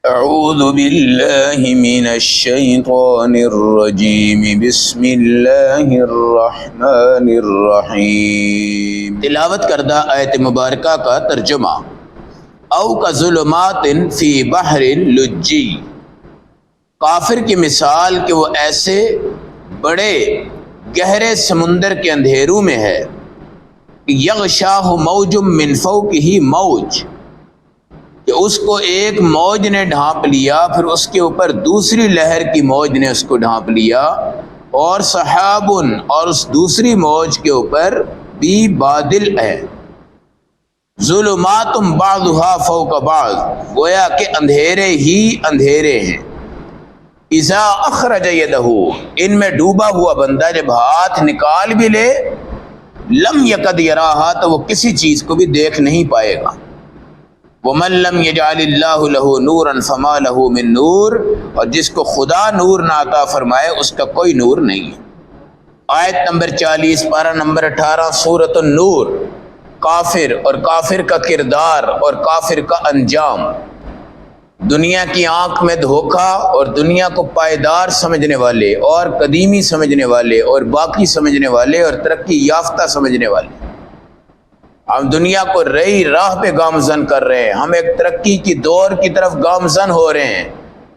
اعوذ باللہ من الشیطان الرجیم بسم اللہ الرحمن الرحیم۔ تلاوت کردہ آیت مبارکہ کا ترجمہ۔ او کظلمات فی بحر لجی، کافر کی مثال کہ وہ ایسے بڑے گہرے سمندر کے اندھیروں میں ہے، یغشاہ موج من فوقہ موج، کہ اس کو ایک موج نے ڈھانپ لیا، پھر اس کے اوپر دوسری لہر کی موج نے اس کو ڈھانپ لیا، اور سحاب، اور اس دوسری موج کے اوپر بھی بادل ہے، ظلمات بعضھا فوق بعض، گویا کہ اندھیرے ہی اندھیرے ہیں، اذا اخرج یدہ، ان میں ڈوبا ہوا بندہ جب ہاتھ نکال بھی لے، لم یکد یراہا، تو وہ کسی چیز کو بھی دیکھ نہیں پائے گا، وَمَن لَّمْ يَجْعَلِ اللَّهُ لَهُ نُورًا فَمَا لَهُ مِن نور، اور جس کو خدا نور نہ عطا فرمائے اس کا کوئی نور نہیں ہے۔ آیت نمبر 40، پارہ نمبر 18، سورۃ النور۔ کافر اور کافر کا کردار اور کافر کا انجام۔ دنیا کی آنکھ میں دھوکا اور دنیا کو پائیدار سمجھنے والے اور قدیمی سمجھنے والے اور باقی سمجھنے والے اور ترقی یافتہ سمجھنے والے، ہم دنیا کو رئی راہ پہ گامزن کر رہے ہیں، ہم ایک ترقی کی دور کی طرف گامزن ہو رہے ہیں،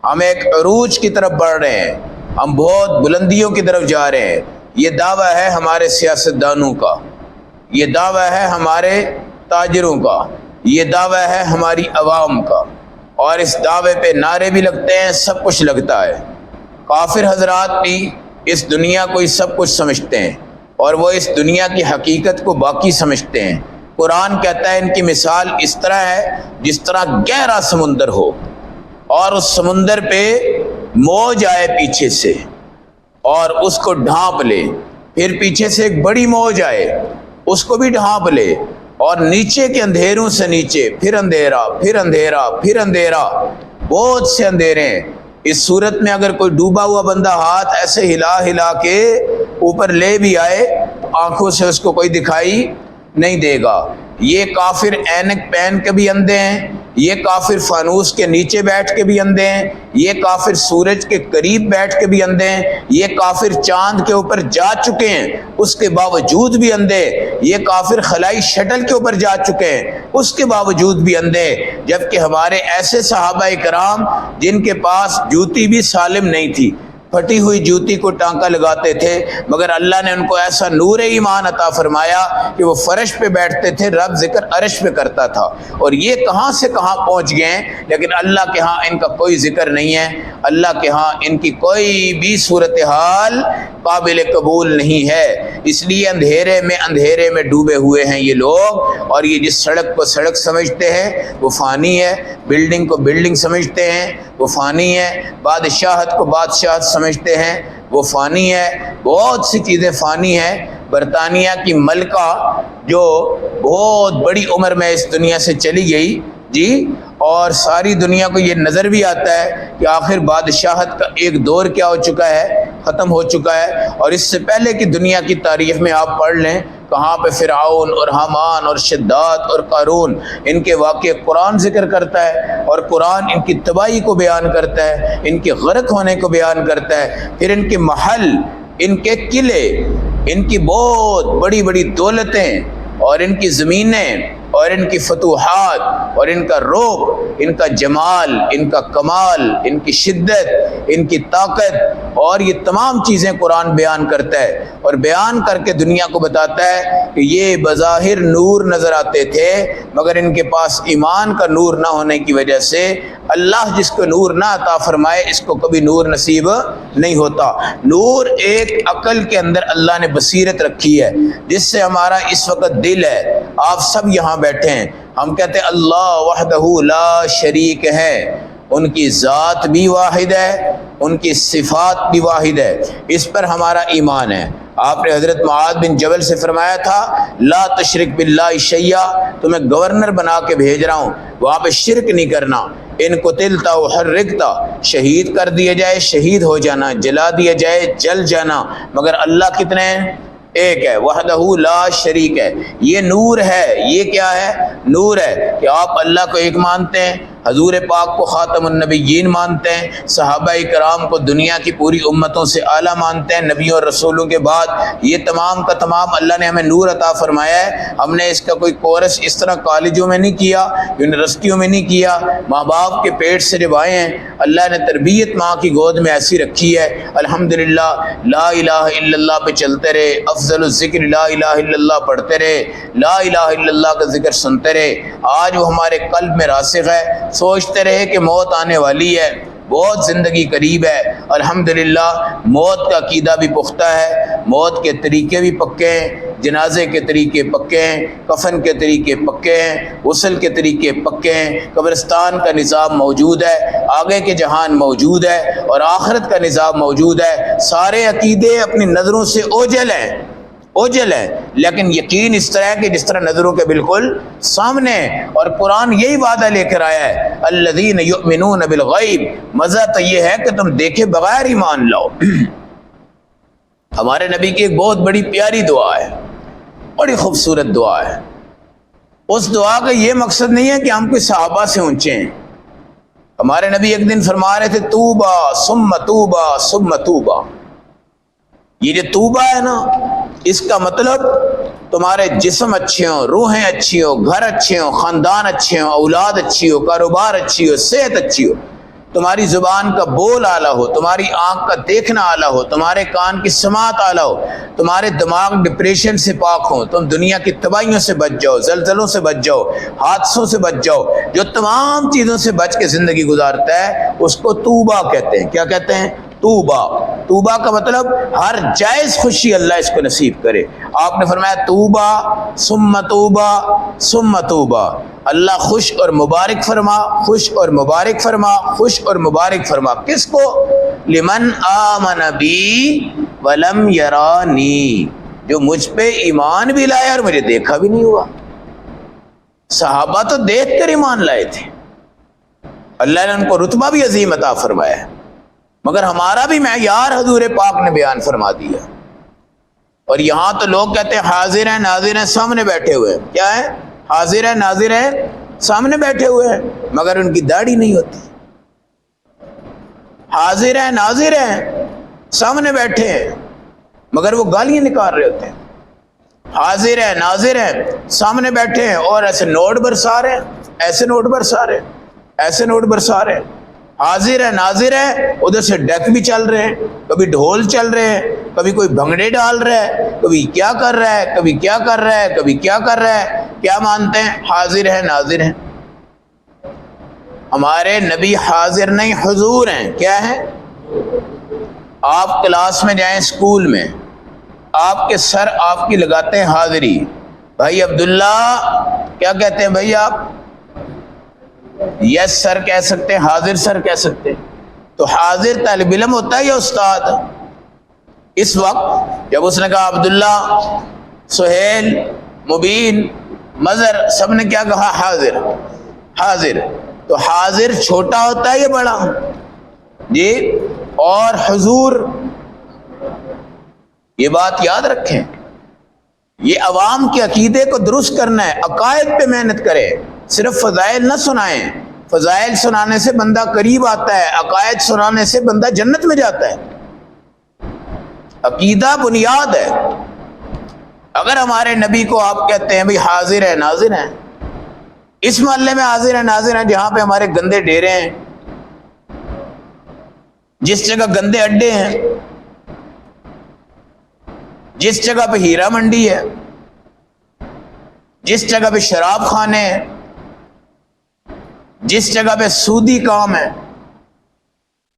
ہم ایک عروج کی طرف بڑھ رہے ہیں، ہم بہت بلندیوں کی طرف جا رہے ہیں۔ یہ دعویٰ ہے ہمارے سیاستدانوں کا، یہ دعویٰ ہے ہمارے تاجروں کا، یہ دعویٰ ہے ہماری عوام کا، اور اس دعوے پہ نعرے بھی لگتے ہیں، سب کچھ لگتا ہے۔ کافر حضرات بھی اس دنیا کو ہی سب کچھ سمجھتے ہیں، اور وہ اس دنیا کی حقیقت کو باقی سمجھتے ہیں۔ قرآن کہتا ہے ان کی مثال اس طرح ہے جس طرح گہرا سمندر ہو، اور اس سمندر پہ موج آئے پیچھے سے اور اس کو ڈھانپ لے، پھر پیچھے سے ایک بڑی موج آئے اس کو بھی ڈھانپ لے، اور نیچے کے اندھیروں سے نیچے پھر اندھیرا، پھر اندھیرا، پھر اندھیرا، بہت سے اندھیرے ہیں۔ اس صورت میں اگر کوئی ڈوبا ہوا بندہ ہاتھ ایسے ہلا ہلا کے اوپر لے بھی آئے، آنکھوں سے اس کو کوئی دکھائی نہیں دے گا۔ یہ کافر اینک پہن کے بھی اندھے ہیں، یہ کافر فانوس کے نیچے بیٹھ کے بھی اندھے ہیں، یہ کافر سورج کے قریب بیٹھ کے بھی اندھے ہیں، یہ کافر چاند کے اوپر جا چکے ہیں اس کے باوجود بھی اندھے، یہ کافر خلائی شٹل کے اوپر جا چکے ہیں اس کے باوجود بھی اندھے، جبکہ ہمارے ایسے صحابہ کرام جن کے پاس جوتی بھی سالم نہیں تھی، پھٹی ہوئی جوتی کو ٹانکا لگاتے تھے، مگر اللہ نے ان کو ایسا نور ایمان عطا فرمایا کہ وہ فرش پہ بیٹھتے تھے، رب ذکر عرش پہ کرتا تھا، اور یہ کہاں سے کہاں پہنچ گئے ہیں، لیکن اللہ کے ہاں ان کا کوئی ذکر نہیں ہے، اللہ کے ہاں ان کی کوئی بھی صورتحال قابل قبول نہیں ہے۔ اس لیے اندھیرے میں ڈوبے ہوئے ہیں یہ لوگ، اور یہ جس سڑک کو سڑک سمجھتے ہیں وہ فانی ہے، بلڈنگ کو بلڈنگ سمجھتے ہیں وہ فانی ہے، بادشاہت کو بادشاہت سمجھتے ہیں وہ فانی ہے، بہت سی چیزیں فانی ہیں۔ برطانیہ کی ملکہ جو بہت بڑی عمر میں اس دنیا سے چلی گئی جی، اور ساری دنیا کو یہ نظر بھی آتا ہے کہ آخر بادشاہت کا ایک دور کیا ہو چکا ہے، ختم ہو چکا ہے، اور اس سے پہلے کی دنیا کی تاریخ میں آپ پڑھ لیں کہاں پہ فرعون اور حامان اور شداد اور قارون، ان کے واقعے قرآن ذکر کرتا ہے، اور قرآن ان کی تباہی کو بیان کرتا ہے، ان کے غرق ہونے کو بیان کرتا ہے، پھر ان کے محل، ان کے قلعے، ان کی بہت بڑی بڑی دولتیں اور ان کی زمینیں اور ان کی فتوحات اور ان کا رعب، ان کا جمال، ان کا کمال، ان کی شدت، ان کی طاقت، اور یہ تمام چیزیں قرآن بیان کرتا ہے، اور بیان کر کے دنیا کو بتاتا ہے کہ یہ بظاہر نور نظر آتے تھے، مگر ان کے پاس ایمان کا نور نہ ہونے کی وجہ سے اللہ جس کو نور نہ عطا فرمائے اس کو کبھی نور نصیب نہیں ہوتا۔ نور ایک عقل کے اندر اللہ نے بصیرت رکھی ہے، جس سے ہمارا اس وقت دل ہے، آپ سب یہاں بیٹھے ہیں، ہم کہتے ہیں اللہ وحدہ لا شریک ہے، ان کی ذات بھی واحد ہے، ان کی صفات بھی واحد ہے، اس پر ہمارا ایمان ہے۔ آپ نے حضرت معاذ بن جبل سے فرمایا تھا لا تشرک باللہ شیئا، تمہیں گورنر بنا کے بھیج رہا ہوں، وہاں پہ شرک نہیں کرنا، ان قتلتا وحرقتا، شہید کر دیا جائے شہید ہو جانا، جلا دیا جائے جل جانا، مگر اللہ کتنے ہیں؟ ایک ہے، وحدہ لا شریک ہے۔ یہ نور ہے، یہ کیا ہے؟ نور ہے کہ آپ اللہ کو ایک مانتے ہیں، حضور پاک کو خاتم النبیین مانتے ہیں، صحابہ کرام کو دنیا کی پوری امتوں سے اعلیٰ مانتے ہیں، نبیوں اور رسولوں کے بعد یہ تمام کا تمام اللہ نے ہمیں نور عطا فرمایا ہے۔ ہم نے اس کا کوئی کورس اس طرح کالجوں میں نہیں کیا، یونیورسٹیوں میں نہیں کیا، ماں باپ کے پیٹ سے جب آئے ہیں اللہ نے تربیت ماں کی گود میں ایسی رکھی ہے، الحمدللہ لا الہ الا اللہ پہ چلتے رہے، افضل الذکر لا الہ الا اللہ پڑھتے رہے، لا الہ الا اللہ کا ذکر سنتے رہے، آج وہ ہمارے قلب میں راسخ ہے۔ سوچتے رہے کہ موت آنے والی ہے، بہت زندگی قریب ہے، الحمدللہ موت کا عقیدہ بھی پختہ ہے، موت کے طریقے بھی پکے ہیں، جنازے کے طریقے پکے ہیں، کفن کے طریقے پکے ہیں، غسل کے طریقے پکے ہیں، قبرستان کا نظام موجود ہے، آگے کے جہان موجود ہے اور آخرت کا نظام موجود ہے۔ سارے عقیدے اپنی نظروں سے اوجھل ہیں، لیکن یقین اس طرح ہے کہ جس طرح نظروں کے بالکل سامنے ہے، اور قرآن یہی وعدہ لے کر آیا ہے، الذین یؤمنون بالغیب، مزہ تو یہ ہے کہ تم دیکھے بغیر ایمان لاؤ۔ ہمارے نبی کی ایک بہت بڑی پیاری دعا ہے، بڑی خوبصورت دعا ہے۔ اس دعا کا یہ مقصد نہیں ہے کہ ہم کوئی صحابہ سے اونچے ہیں۔ ہمارے نبی ایک دن فرما رہے تھے توبہ ثم توبہ ثم توبہ، یہ جو توبہ ہے نا، اس کا مطلب تمہارے جسم اچھے ہوں، روحیں اچھی ہوں، گھر اچھے ہوں، خاندان اچھے ہوں، اولاد اچھی ہو، کاروبار اچھی ہو، صحت اچھی ہو، تمہاری زبان کا بول اعلیٰ ہو، تمہاری آنکھ کا دیکھنا اعلیٰ ہو، تمہارے کان کی سماعت اعلیٰ ہو، تمہارے دماغ ڈپریشن سے پاک ہو، تم دنیا کی تباہیوں سے بچ جاؤ، زلزلوں سے بچ جاؤ، حادثوں سے بچ جاؤ، جو تمام چیزوں سے بچ کے زندگی گزارتا ہے اس کو توبہ کہتے ہیں۔ کیا کہتے ہیں؟ توبہ۔ توبہ کا مطلب ہر جائز خوشی اللہ اس کو نصیب کرے۔ آپ نے فرمایا توبہ ثم توبہ ثم توبہ، اللہ خوش اور مبارک فرما، خوش اور مبارک فرما، خوش اور مبارک فرما۔ کس کو؟ لمن آمن بی ولم یرانی، جو مجھ پہ ایمان بھی لائے اور مجھے دیکھا بھی نہیں ہوا۔ صحابہ تو دیکھ کر ایمان لائے تھے، اللہ نے ان کو رتبہ بھی عظیم عطا فرمایا ہے، مگر ہمارا بھی معیار حضور پاک نے بیان فرما دیا۔ اور یہاں تو لوگ کہتے ہیں حاضر ہیں ناظر ہیں، سامنے بیٹھے ہوئے ہیں۔ کیا ہے؟ حاضر ہیں ناظر ہیں، سامنے بیٹھے ہوئے ہیں، مگر ان کی داڑھی نہیں ہوتی۔ حاضر ہیں ناظر ہیں، سامنے بیٹھے ہیں، مگر وہ گالیاں نکال رہے ہوتے ہیں۔ حاضر ہیں ناظر ہیں، سامنے بیٹھے ہیں اور ایسے نوٹ برسا رہے ہیں، ایسے نوٹ برسا رہے ہیں، ایسے نوٹ برسا رہے ہیں۔ حاضر ہے ناظر ہے، ادھر سے ڈیک بھی چل رہے ہیں، کبھی ڈھول چل رہے ہیں، کبھی کوئی بھنگڑے ڈال رہا ہے، کبھی کیا کر رہا ہے، کبھی کیا کر رہا ہے، کبھی کیا کر رہا ہے۔ کیا مانتے ہیں؟ حاضر ہے ناظر ہیں۔ ہمارے نبی حاضر نہیں حضور ہیں۔ کیا ہے؟ آپ کلاس میں جائیں، اسکول میں، آپ کے سر آپ کی لگاتے ہیں حاضری، بھائی عبداللہ کیا کہتے ہیں بھائی آپ؟ یس سر کہہ سکتے ہیں، حاضر سر کہہ سکتے ہیں۔ تو حاضر طالب علم ہوتا ہے یا استاد؟ اس وقت جب اس نے کہا عبداللہ، سہیل، مبین، مظہر، سب نے کیا کہا؟ حاضر، حاضر۔ تو حاضر چھوٹا ہوتا ہے یا بڑا؟ جی۔ اور حضور، یہ بات یاد رکھیں، یہ عوام کے عقیدے کو درست کرنا ہے، عقائد پہ محنت کرے، صرف فضائل نہ سنائیں۔ فضائل سنانے سے بندہ قریب آتا ہے، عقائد سنانے سے بندہ جنت میں جاتا ہے۔ عقیدہ بنیاد ہے۔ اگر ہمارے نبی کو آپ کہتے ہیں بھئی حاضر ہے ناظر ہیں، اس محلے میں حاضر ہے ناظر ہیں جہاں پہ ہمارے گندے ڈیرے ہیں، جس جگہ گندے اڈے ہیں، جس جگہ پہ ہیرا منڈی ہے، جس جگہ پہ شراب خانے ہیں، جس جگہ پہ سودی کام ہے،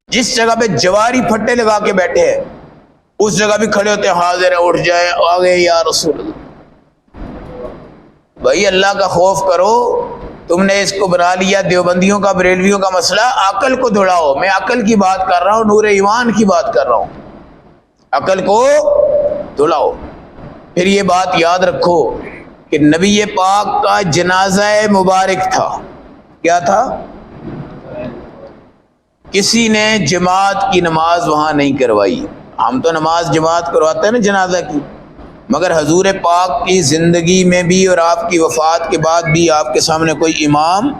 جس جگہ پہ جواری پھٹے لگا کے بیٹھے ہیں، اس جگہ بھی کھڑے ہوتے ہیں حاضر ہے، اٹھ جائے آگے یا رسول اللہ۔ بھائی اللہ کا خوف کرو، تم نے اس کو بنا لیا دیوبندیوں کا، بریلویوں کا مسئلہ، عقل کو دوڑاؤ۔ میں عقل کی بات کر رہا ہوں، نور ایمان کی بات کر رہا ہوں، عقل کو دوڑاؤ۔ پھر یہ بات یاد رکھو کہ نبی پاک کا جنازہ مبارک تھا۔ کیا تھا؟ کسی نے جماعت کی نماز وہاں نہیں کروائی۔ ہم تو نماز جماعت کرواتے ہیں نا جنازہ کی، مگر حضور پاک کی زندگی میں بھی اور آپ کی وفات کے بعد بھی آپ کے سامنے کوئی امام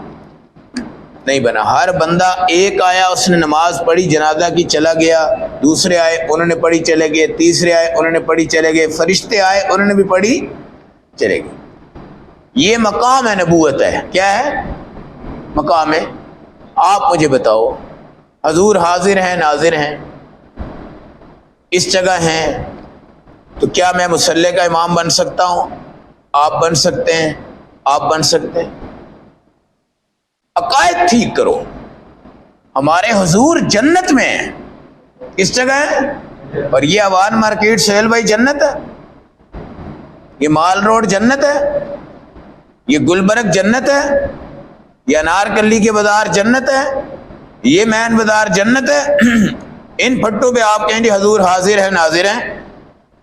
نہیں بنا۔ ہر بندہ ایک آیا، اس نے نماز پڑھی جنازہ کی چلا گیا، دوسرے آئے انہوں نے پڑھی چلے گئے، تیسرے آئے انہوں نے پڑھی چلے گئے، فرشتے آئے انہوں نے بھی پڑھی چلے گئے۔ یہ مقام ہے نبوت ہے۔ کیا ہے؟ مقام ہے۔ آپ مجھے بتاؤ، حضور حاضر ہیں ناظر ہیں، اس جگہ ہیں، تو کیا میں مصلی کا امام بن سکتا ہوں؟ آپ بن سکتے ہیں، آپ بن سکتے ہیں۔ عقائد ٹھیک کرو۔ ہمارے حضور جنت میں ہیں، کس جگہ ہے؟ اور یہ اوان مارکیٹ سہیل بھائی جنت ہے، یہ مال روڈ جنت ہے، یہ گلبرگ جنت ہے، یہ انارکلی کے بازار جنت ہے، یہ مین بازار جنت ہے۔ ان پھٹوں پہ آپ کہیں جی حضور حاضر ہے ناظر ہیں،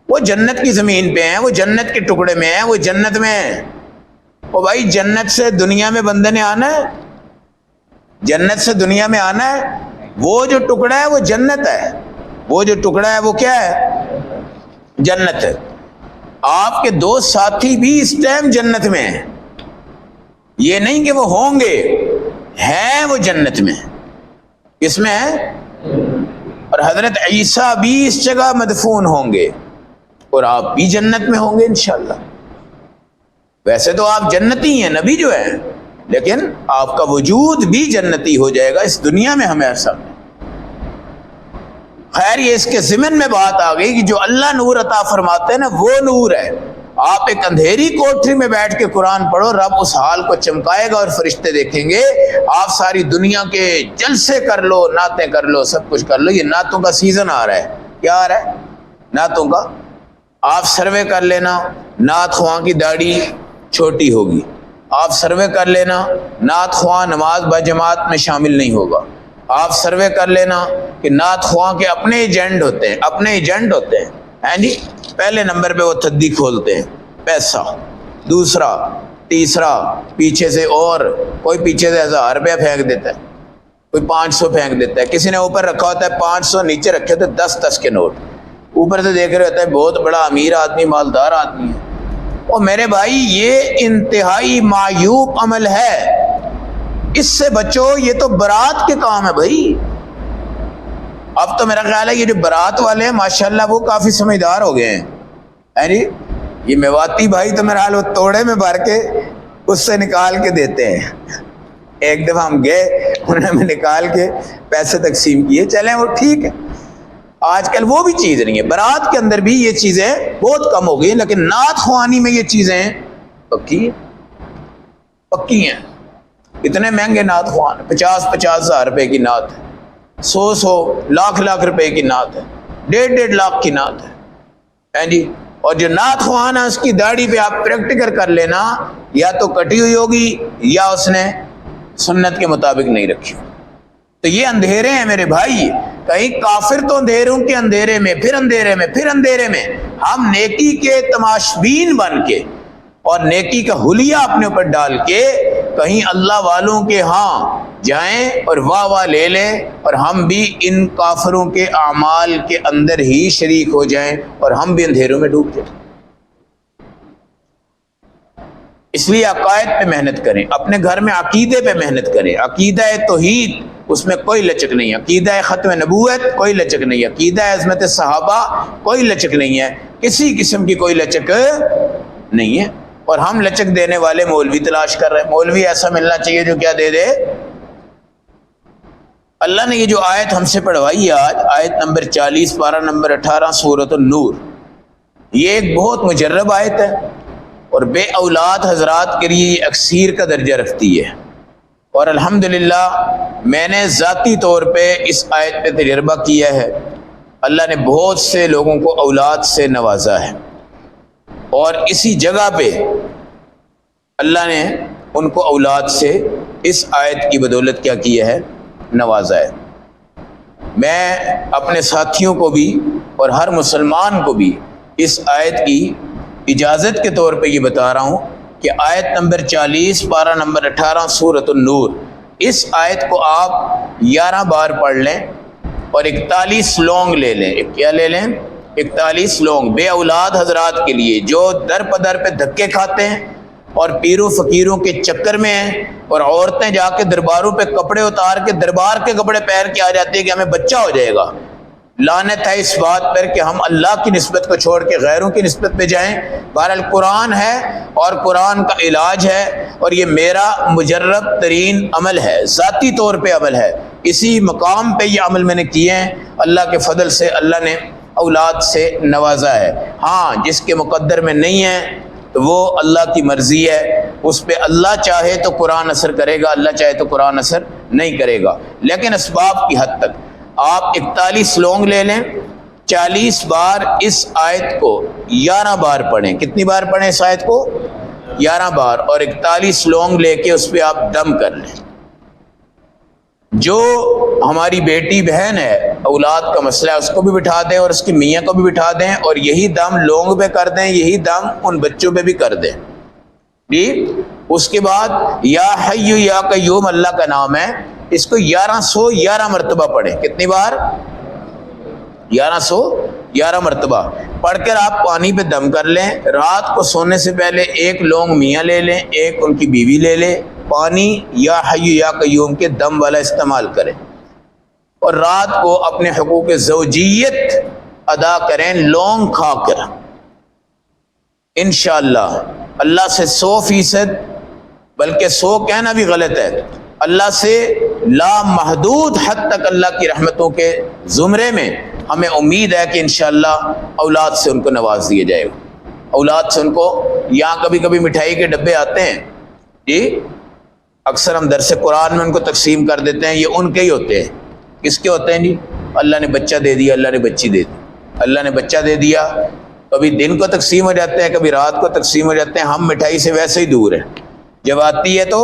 وہ جنت کی زمین پہ ہیں، وہ جنت کے ٹکڑے میں ہیں، وہ جنت میں ہیں۔ وہ بھائی جنت سے دنیا میں بندے نے آنا ہے، جنت سے دنیا میں آنا ہے، وہ جو ٹکڑا ہے وہ جنت ہے، وہ جو ٹکڑا ہے وہ کیا ہے؟ جنت ہے۔ آپ کے دو ساتھی بھی اس ٹائم جنت میں ہیں، یہ نہیں کہ وہ ہوں گے، ہیں وہ جنت میں۔ کس میں ہیں؟ اور حضرت عیسیٰ بھی اس جگہ مدفون ہوں گے، اور آپ بھی جنت میں ہوں گے انشاءاللہ۔ ویسے تو آپ جنتی ہیں، نبی جو ہیں، لیکن آپ کا وجود بھی جنتی ہو جائے گا اس دنیا میں ہمیں ایسا۔ خیر یہ اس کے ضمن میں بات آ گئی کہ جو اللہ نور عطا فرماتے ہیں نا وہ نور ہے۔ آپ ایک اندھیری کوٹری میں بیٹھ کے قرآن پڑھو، رب اس حال کو چمکائے گا اور فرشتے دیکھیں گے۔ آپ ساری دنیا کے جلسے کر لو، نعتیں کر لو، سب کچھ کر لو، یہ نعتوں کا سیزن آ رہا ہے۔ کیا آ رہا ہے؟ نعتوں کا۔ آپ سروے کر لینا، نعت خواں کی داڑھی چھوٹی ہوگی۔ آپ سروے کر لینا، نعت خواں نماز بجماعت میں شامل نہیں ہوگا۔ آپ سروے کر لینا کہ نعت خواں کے اپنے ایجنٹ ہوتے ہیں، اپنے ایجنٹ ہوتے ہیں جی۔ پہلے نمبر پہ وہ تھدی کھولتے ہیں، پیسہ، دوسرا، تیسرا، پیچھے سے، اور کوئی پیچھے سے 1000 روپیہ پھینک دیتا ہے، کوئی 500 پھینک دیتا ہے، کسی نے اوپر رکھا ہوتا ہے 500، نیچے رکھے ہوتے 10 کے نوٹ، اوپر سے دیکھ رہے ہوتا ہے بہت بڑا امیر آدمی، مالدار آدمی ہے۔ اور میرے بھائی یہ انتہائی معیوب عمل ہے، اس سے بچو، یہ تو برات کے کام ہے بھائی۔ اب تو میرا خیال ہے یہ جو برات والے ہیں ماشاءاللہ وہ کافی سمجھدار ہو گئے ہیں جی۔ یہ میواتی بھائی تو میرا حال وہ توڑے میں بھر کے اس سے نکال کے دیتے ہیں۔ ایک دفعہ ہم گئے، انہوں نے نکال کے پیسے تقسیم کیے، چلیں وہ ٹھیک ہے۔ آج کل وہ بھی چیز نہیں ہے، برات کے اندر بھی یہ چیزیں بہت کم ہو گئی، لیکن نعت خوانی میں یہ چیزیں پکی ہیں۔ اتنے مہنگے نعت خوان، 50 ہزار روپے کی نعت ہے، 100 لاکھ روپے کی نعت ہے، 1.5 لاکھ کی نعت ہے جی۔ اور جو نعت خوان ہے اس کی داڑھی پہ آپ پریکٹیکل کر لینا، یا تو کٹی ہوئی ہوگی یا اس نے سنت کے مطابق نہیں رکھی۔ تو یہ اندھیرے ہیں میرے بھائی، کہیں کافر تو اندھیروں کے اندھیرے میں، پھر اندھیرے میں، پھر اندھیرے میں، ہم نیکی کے تماشبین بن کے اور نیکی کا حلیہ اپنے اوپر ڈال کے کہیں اللہ والوں کے ہاں جائیں اور واہ واہ لے لیں، اور ہم بھی ان کافروں کے اعمال کے اندر ہی شریک ہو جائیں اور ہم بھی اندھیروں میں ڈوب جائیں۔ اس لیے عقائد پہ محنت کریں، اپنے گھر میں عقیدے پہ محنت کریں۔ عقیدہ توحید، اس میں کوئی لچک نہیں ہے، عقیدہ ختم نبوت کوئی لچک نہیں ہے، عقیدہ عظمت صحابہ کوئی لچک نہیں ہے، کسی قسم کی کوئی لچک نہیں ہے۔ اور ہم لچک دینے والے مولوی تلاش کر رہے ہیں، مولوی ایسا ملنا چاہیے جو کیا دے دے۔ اللہ نے یہ جو آیت ہم سے پڑھوائی ہے آج، آیت نمبر 40 پارہ نمبر 18 سورۃ النور، یہ ایک بہت مجرب آیت ہے، اور بے اولاد حضرات کے لیے یہ اکثیر کا درجہ رکھتی ہے۔ اور الحمدللہ میں نے ذاتی طور پہ اس آیت پہ تجربہ کیا ہے، اللہ نے بہت سے لوگوں کو اولاد سے نوازا ہے، اور اسی جگہ پہ اللہ نے ان کو اولاد سے اس آیت کی بدولت کیا کیا ہے؟ نوازا ہے۔ میں اپنے ساتھیوں کو بھی اور ہر مسلمان کو بھی اس آیت کی اجازت کے طور پہ یہ بتا رہا ہوں کہ آیت نمبر 40 پارہ نمبر 18 سورۃ النور، اس آیت کو آپ 11 بار پڑھ لیں اور 41 لونگ لے لیں۔ کیا لے لیں؟ 41 لونگ بے اولاد حضرات کے لیے جو در پہ دھکے کھاتے ہیں، اور پیروں فقیروں کے چکر میں ہیں، اور عورتیں جا کے درباروں پہ کپڑے اتار کے دربار کے کپڑے پہن کے آ جاتی ہیں کہ ہمیں بچہ ہو جائے گا۔ لعنت ہے اس بات پر کہ ہم اللہ کی نسبت کو چھوڑ کے غیروں کی نسبت پہ جائیں۔ بہرحال قرآن ہے اور قرآن کا علاج ہے، اور یہ میرا مجرب ترین عمل ہے، ذاتی طور پہ عمل ہے، اسی مقام پہ یہ عمل میں نے کیے ہیں۔ اللہ کے فضل سے اللہ نے اولاد سے نوازا ہے۔ ہاں جس کے مقدر میں نہیں ہے تو وہ اللہ کی مرضی ہے، اس پہ اللہ چاہے تو قرآن اثر کرے گا، اللہ چاہے تو قرآن اثر نہیں کرے گا، لیکن اسباب کی حد تک۔ آپ 41 لونگ لے لیں، 40 بار اس آیت کو 11 بار پڑھیں۔ کتنی بار پڑھیں اس آیت کو؟ 11 بار، اور 41 لونگ لے کے اس پہ آپ دم کر لیں۔ جو ہماری بیٹی بہن ہے، اولاد کا مسئلہ ہے، اس کو بھی بٹھا دیں اور اس کی میاں کو بھی بٹھا دیں، اور یہی دم لونگ پہ کر دیں، یہی دم ان بچوں پہ بھی کر دیں۔ جی اس کے بعد یا حی یا قیوم اللہ کا نام ہے، اس کو 1111 مرتبہ پڑھیں۔ کتنی بار؟ 1111 مرتبہ پڑھ کر آپ پانی پہ دم کر لیں۔ رات کو سونے سے پہلے ایک لونگ میاں لے لیں، ایک ان کی بیوی لے لیں، پانی یا حی یا قیوم کے دم والا استعمال کریں، اور رات کو اپنے حقوق زوجیت ادا کریں لونگ کھا کر۔ انشاءاللہ اللہ سے 100%، بلکہ 100 کہنا بھی غلط ہے، اللہ سے لامحدود حد تک اللہ کی رحمتوں کے زمرے میں ہمیں امید ہے کہ انشاءاللہ اولاد سے ان کو نواز دیا جائے گا۔ اولاد سے ان کو، یہاں کبھی کبھی مٹھائی کے ڈبے آتے ہیں جی، اکثر ہم درس قرآن میں ان کو تقسیم کر دیتے ہیں، یہ ان کے ہی ہوتے ہیں۔ کس کے ہوتے ہیں جی؟ اللہ نے بچہ دے دیا، اللہ نے بچی دے دی، اللہ نے بچہ دے دیا۔ کبھی دن کو تقسیم ہو جاتے ہیں، کبھی رات کو تقسیم ہو جاتے ہیں، ہم مٹھائی سے ویسے ہی دور ہیں، جب آتی ہے تو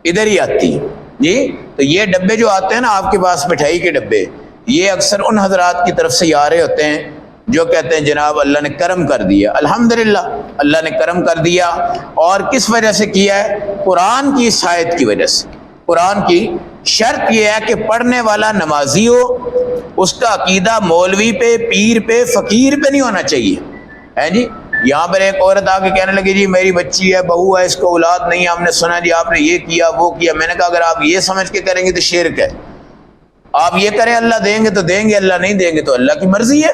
ادھر ہی آتی ہے جی۔ تو یہ ڈبے جو آتے ہیں نا آپ کے پاس، مٹھائی کے ڈبے، یہ اکثر ان حضرات کی طرف سے آ رہے ہوتے ہیں جو کہتے ہیں جناب اللہ نے کرم کر دیا۔ الحمدللہ اللہ نے کرم کر دیا، اور کس وجہ سے کیا ہے؟ قرآن کی اس آیت کی وجہ سے۔ قرآن کی شرط یہ ہے کہ پڑھنے والا نمازی ہو، اس کا عقیدہ مولوی پہ، پیر پہ، فقیر پہ نہیں ہونا چاہیے، ہے جی۔ یہاں پر ایک عورت آ کے کہنے لگی جی میری بچی ہے، بہو ہے، اس کو اولاد نہیں ہے، ہم نے سنا جی آپ نے یہ کیا وہ کیا۔ میں نے کہا اگر آپ یہ سمجھ کے کریں گے تو شرک ہے، آپ یہ کریں اللہ دیں گے تو دیں گے، اللہ نہیں دیں گے تو اللہ کی مرضی ہے۔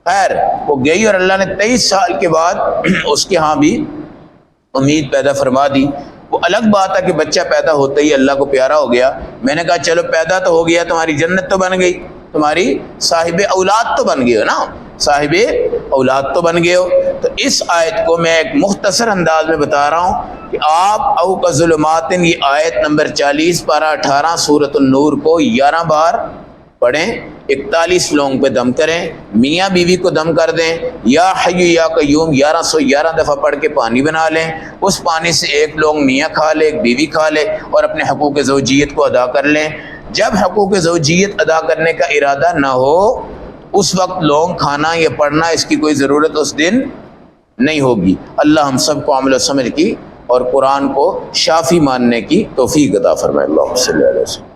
خیر وہ گئی اور اللہ نے 23 سال کے بعد اس کے ہاں بھی امید پیدا فرما دی۔ وہ الگ بات ہے کہ بچہ پیدا ہوتے ہی اللہ کو پیارا ہو گیا۔ میں نے کہا چلو پیدا تو ہو گیا، تمہاری جنت تو بن گئی، تمہاری صاحب اولاد تو بن گئے ہو نا، صاحب اولاد تو بن گئے ہو۔ تو اس آیت کو میں ایک مختصر انداز میں بتا رہا ہوں کہ آپ او کظلمات، یہ آیت نمبر 40 پارہ 18 سورۃ النور کو 11 بار پڑھیں، 41 لونگ پہ دم کریں، میاں بیوی کو دم کر دیں، یا حی یا قیوم 1111 دفعہ پڑھ کے پانی بنا لیں، اس پانی سے ایک لونگ میاں کھا لے، ایک بیوی کھا لے، اور اپنے حقوق زوجیت کو ادا کر لیں۔ جب حقوق زوجیت ادا کرنے کا ارادہ نہ ہو اس وقت لونگ کھانا یا پڑھنا اس کی کوئی ضرورت اس دن نہیں ہوگی۔ اللہ ہم سب کو عمل و سمجھ کی اور قرآن کو شافی ماننے کی توفیق عطا فرمائے۔ اللہ صلی اللہ علیہ وسلم۔